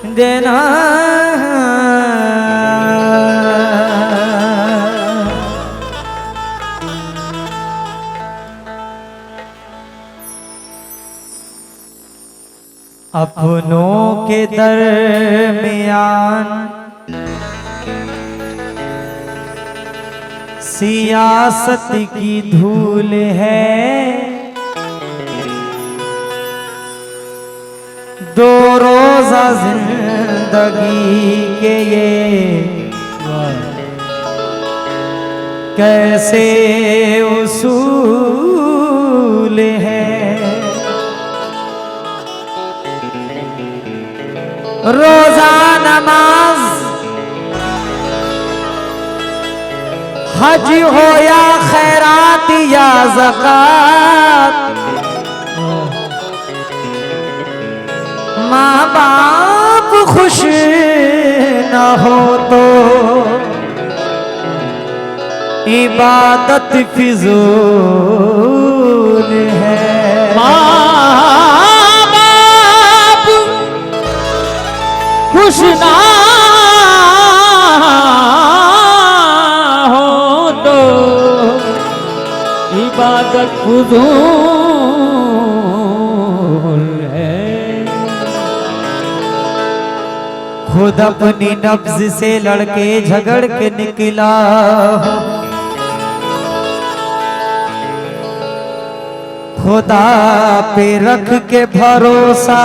देना। अपनों के दरमियान सियासत की धूल है, दो रोजा जिंदगी के ये कैसे उसूल है। रोजा नमाज हज हो या खैरात या ज़कात, माँ बाप खुश न हो तो इबादत फिजूल है। माँ बाप खुश ना हो तो इबादत फिजूल है। खुद अपनी नब्ज से लड़के झगड़ के निकला, खुदा पे रख के भरोसा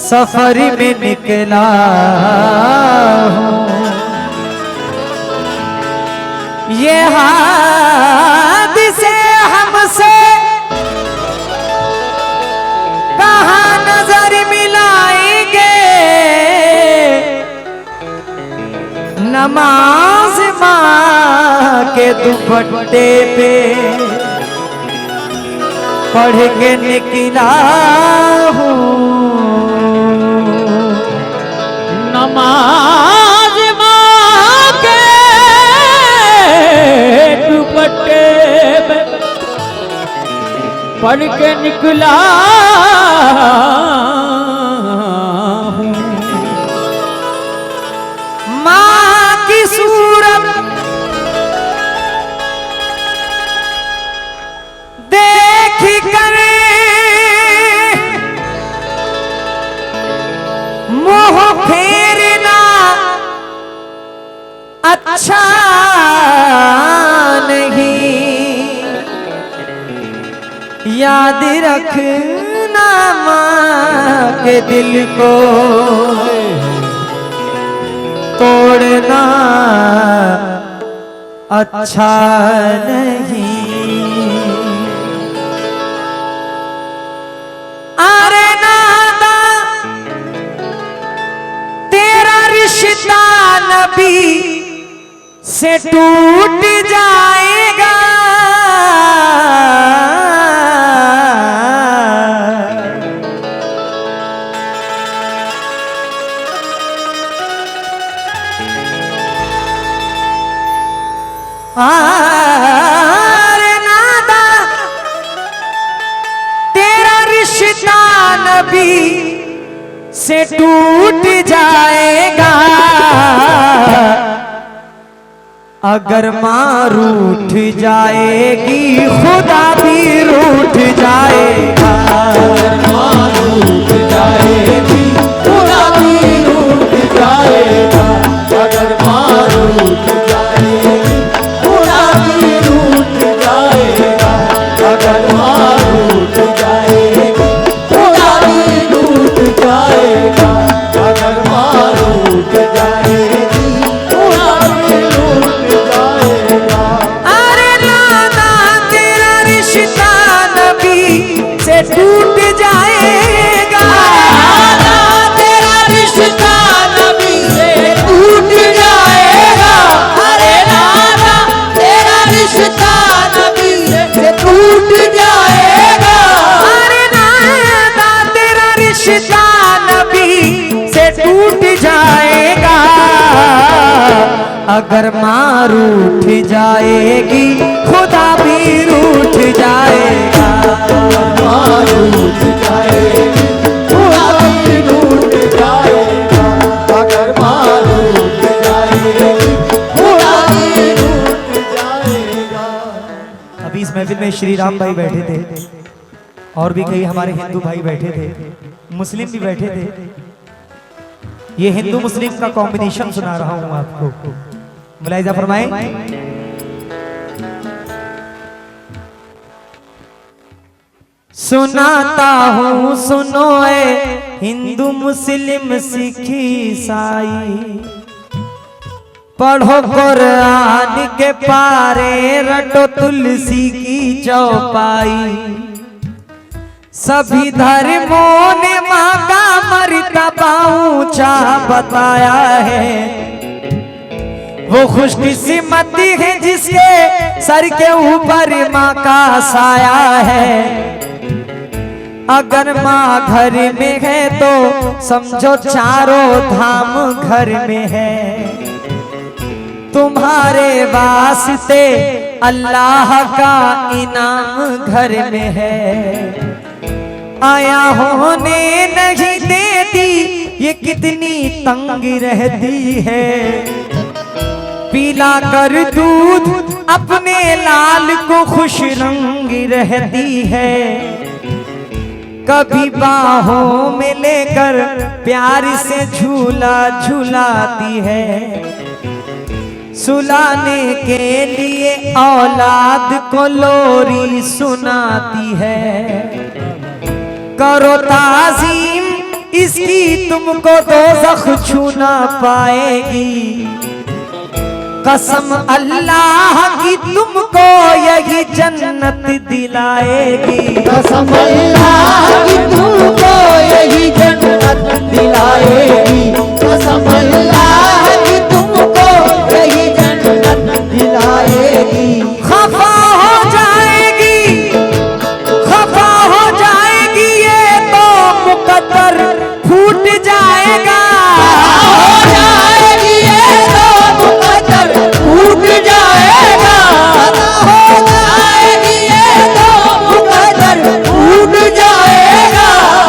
सफर में निकला हूँ। ये हादिसे हमसे कहाँ नजर मिलाएंगे, नमाज माँ के दुपट्टे पे पढ़ के निकला हूँ। नमाज माँ के दुपट्टे में पढ़ के निकला हूँ। माँ की सूरत देख कर मुँह फेरना अच्छा नहीं, याद रखना माँ के दिल को तोड़ना अच्छा नहीं। अरे नादा तेरा रिश्ता नबी से टूट जाएगा, अरे नादा तेरा रिश्ता नबी से टूट जाएगा, अगर माँ रूठ जाएगी खुदा भी रूठ जाएगा। माँ रूठ जाएगी खुदा भी रूठ जाएगा, अगर माँ रूठ जाएगी खुदा भी रूठ जाएगा, अगर माँ रूठ जाएगी खुदा भी रूठ जाएगा, अगर माँ रूठ जाएगी खुदा भी रूठ जाएगा। अरे नाना तेरा रिश्ता नबी से टूट जाएगा, नाना तेरा रिश्ता नबी से टूट जाएगा, अरे नाना तेरा रिश्ता नबी से टूट जाएगा, अरे नाना तेरा रिश्ता नबी से टूट जाएगा, अगर माँ रूठ जाएगी खुदा भी रूठ जाएगा। माँ रूठ जाएगी में श्री राम भाई बैठे थे और भी कई हमारे हिंदू भाई बैठे थे, मुस्लिम भी बैठे थे। ये हिंदू मुस्लिम का कॉम्बिनेशन सुना रहा हूं आपको, मुलाहिजा फरमाएं। सुनाता हूँ सुनो ए हिंदू मुस्लिम सिख ईसाई, पढ़ो कुरान के पारे, रटो तुलसी की चौपाई। सभी धर्मों ने माँ का मर्तबा ऊंचा बताया है। वो खुशकिस्मती है जिसके सर के ऊपर माँ का साया है। अगर माँ घर में है तो समझो चारों धाम घर में है। तुम्हारे वास्ते अल्लाह का इनाम घर में है। आया होने नहीं देती ये कितनी तंग रहती है। पीला कर दूध अपने लाल को खुश रंग रहती है। कभी बाहों में लेकर प्यार से झूला झूलाती है। सुलाने के लिए औलाद को लोरी सुनाती है। करो ताज़ीम इसकी तुमको दोज़ख छू ना पाएगी। कसम अल्लाह की तुमको यही जन्नत दिलाएगी। कसम अल्लाह की तुमको यही जन्नत दिलाएगी। कसम अल्लाह की तुमको यही जन्नत दिलाएगी। खफा हो जाएगी, खफा हो जाएगी ये तो मुकद्दर फूट जाएगा। हो जाएगी ये तो मुकद्दर फूट जाएगा। हो जाएगी ये तो मुकद्दर फूट जाएगा।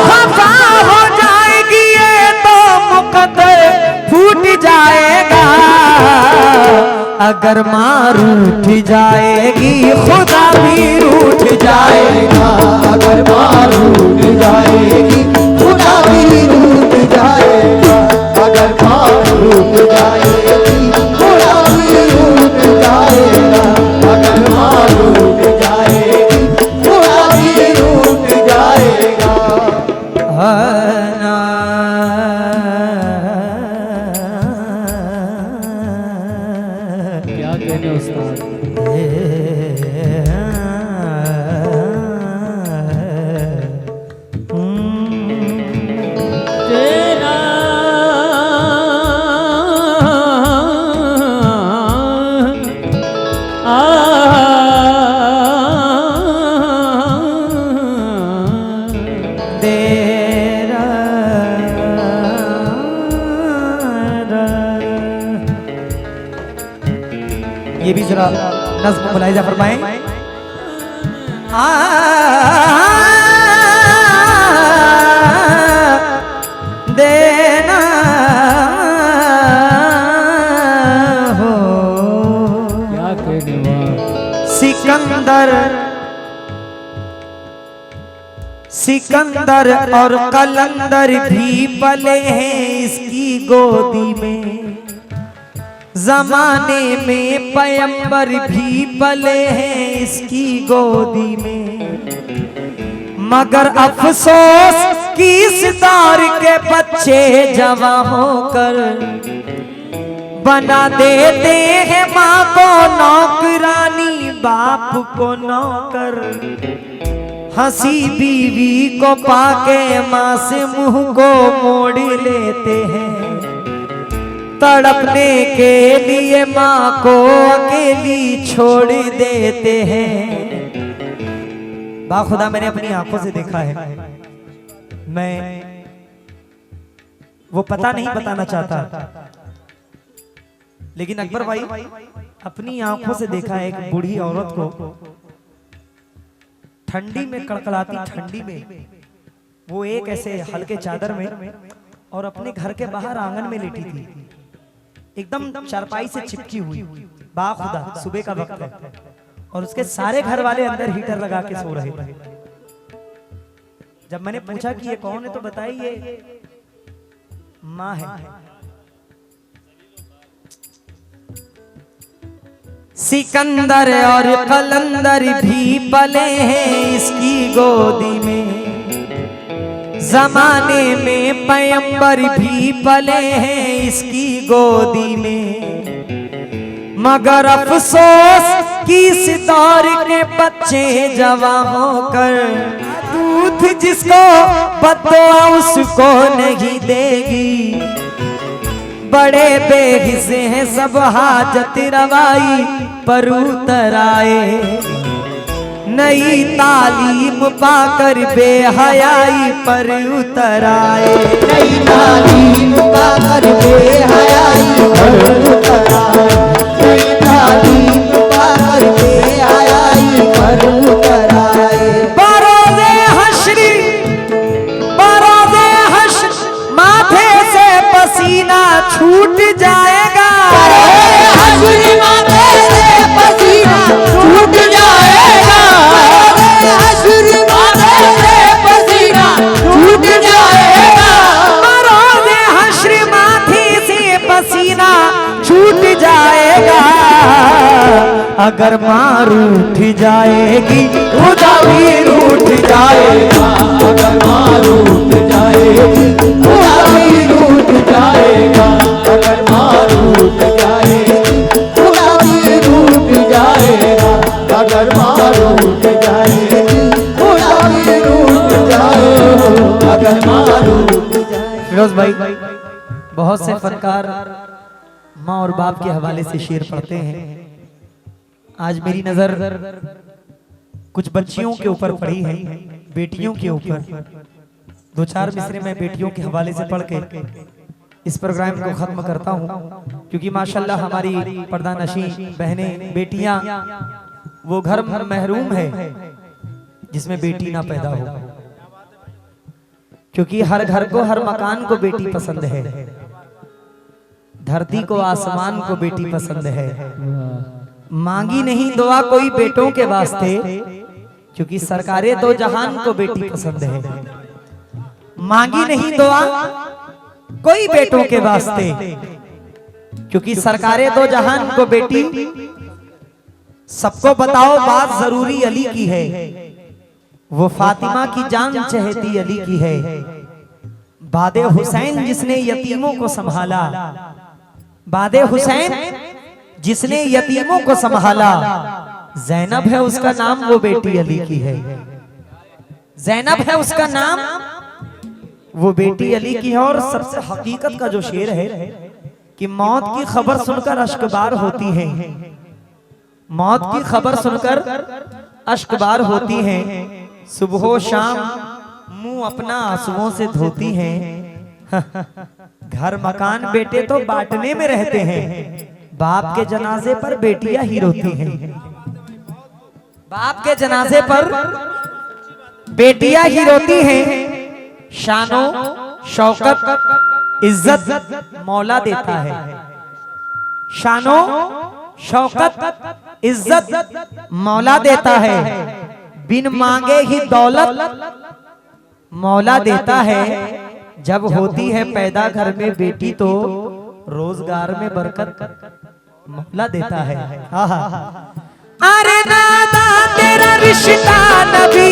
खफा हो जाएगी ये तो मुकद्दर फूट जाएगा। अगर माँ रूठ जाएगी खुदा भी रूठ जाएगा। अगर माँ रूठ जाएगी खुदा भी रूठ जाएगा। अगर माँ रूठ जाएगी खुदा भी रूठ जाएगा। अगर माँ रूठ जाएगी खुदा भी रूठ जाएगा। क्या कहने उस्ताद। तेरा ये भी जरा नज़्म मुलाहिजा फरमाएं। देना हो क्या कहने वाह। सिकंदर, सिकंदर और कलंदर भी पले हैं इसकी गोदी में। जमाने में पैगंबर भी पले हैं इसकी गोदी में। मगर अफसोस कि इस दौर के बच्चे जवां होकर बना देते हैं माँ को नौकरानी, बाप को नौकर। हंसी बीवी को पाके माँ से मुंह को मोड़ लेते हैं। तड़पने के लिए माँ को अकेली छोड़ देते हैं। बाखुदा मैंने अपनी आंखों से देखा है। मैं वो पता नहीं बताना चाहता, लेकिन अकबर भाई अपनी आंखों से देखा है एक बूढ़ी औरत को ठंडी में, कड़कड़ाती ठंडी में वो एक ऐसे हल्के चादर में और अपने घर के बाहर आंगन में लेटी थी, एकदम चारपाई से चिपकी हुई। बाखुदा सुबह का वक्त है और उसके सारे घर वाले अंदर हीटर लगा के सो रहे थे। जब मैंने पूछा कि ये कौन है तो बताई ये माँ है। सिकंदर और कलंदर भी पले हैं इसकी गोदी में, जमाने में पैगंबर भी पले हैं इसकी गोदी में, मगर अफसोस कि इस दौर के बच्चे जवां होकर दूध जिसको बददुआ उसको नहीं देगी। बड़े बेहिसे हैं सब हाजत रवाई पर उतर आए, नई तालीम पाकर बेहयाई पर उतर आए, नई तालीम पाकर बेहयाई पर उतर आए, नई तालीम पाकर बेहयाई पर उतर आए। बरोज़े हश्र माथे से पसीना छूट जाएगा, हश्र माथे से पसीना छूट जाएगा, हश्र माथे से पसीना छूट जाएगा, बरोज़े हश्र माथे से पसीना छूट जाएगा। अगर माँ रूठ जाएगी खुदा भी रूठ जाएगा, अगर माँ रूठ जाएगी खुदा भी रूठ जाएगा, अगर माँ रूठ जाएगी खुदा भी रूठ जाएगा, अगर माँ रूठ जाएगी खुदा भी रूठ जाएगा, अगर माँ रूठ जाएगी। फिरोज भाई बहुत से फनकार माँ और बाप के हवाले से शेर पढ़ते हैं। आज मेरी नजर कुछ बच्चियों के ऊपर पड़ी है, बेटियों के ऊपर। दो चार मिसरे मैं बेटियों के हवाले से पढ़ के इस प्रोग्राम को खत्म करता हूं, क्योंकि माशाल्लाह हमारी पर्दानशी बहनें बेटियां वो घर महरूम है जिसमें बेटी ना पैदा हो, क्योंकि हर घर को हर मकान को बेटी पसंद है, धरती को आसमान को बेटी पसंद है। मांगी नहीं दुआ कोई बेटों के वास्ते, क्योंकि सरकारे दो जहान को बेटी पसंद है। मांगी नहीं दुआ कोई बेटों के वास्ते, क्योंकि सरकारे दो जहान को बेटी। सबको बताओ बात जरूरी अली की है, वो फातिमा की जान चहेती अली की है। बादे हुसैन जिसने यतीमों को संभाला, बादे हुसैन जिसने यतीमों को संभाला, ज़ैनब है उसका नाम, वो बेटी अली की है। ज़ैनब है उसका नाम, वो बेटी अली की है। और सबसे हकीकत का जो शेर है कि मौत की खबर सुनकर अश्कबार होती है, मौत की खबर सुनकर अश्कबार होती हैं, सुबह शाम मुंह अपना आंसुओं से धोती हैं। घर मकान बेटे तो बांटने में रहते हैं, बाप के जनाजे पर बेटियां ही रोती हैं। बाप के जनाजे पर बेटियां ही रोती हैं। शानो शौकत इज्जत मौला देता है, शानो शौकत इज्जत मौला देता है। बिन मांगे ही दौलत मौला देता है। जब होती है पैदा घर में बेटी तो रोजगार में बरकत मौला देता है। अरे नादा तेरा रिश्ता नबी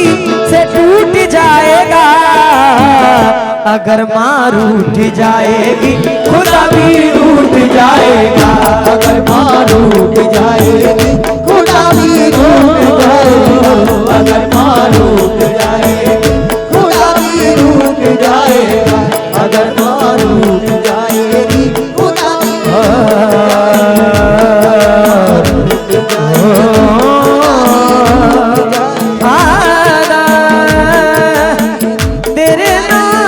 से टूट जाएगा, अगर माँ रूठ जाएगी खुदा भी रूठ जाएगा, अगर माँ रूठ जाएगी खुदा भी रूठ जाएगा, अगर माँ रूठ जाएगी खुदा भी रूठ जाएगा, अगर माँ रूठ जाएगी खुदा भी तेरे नाम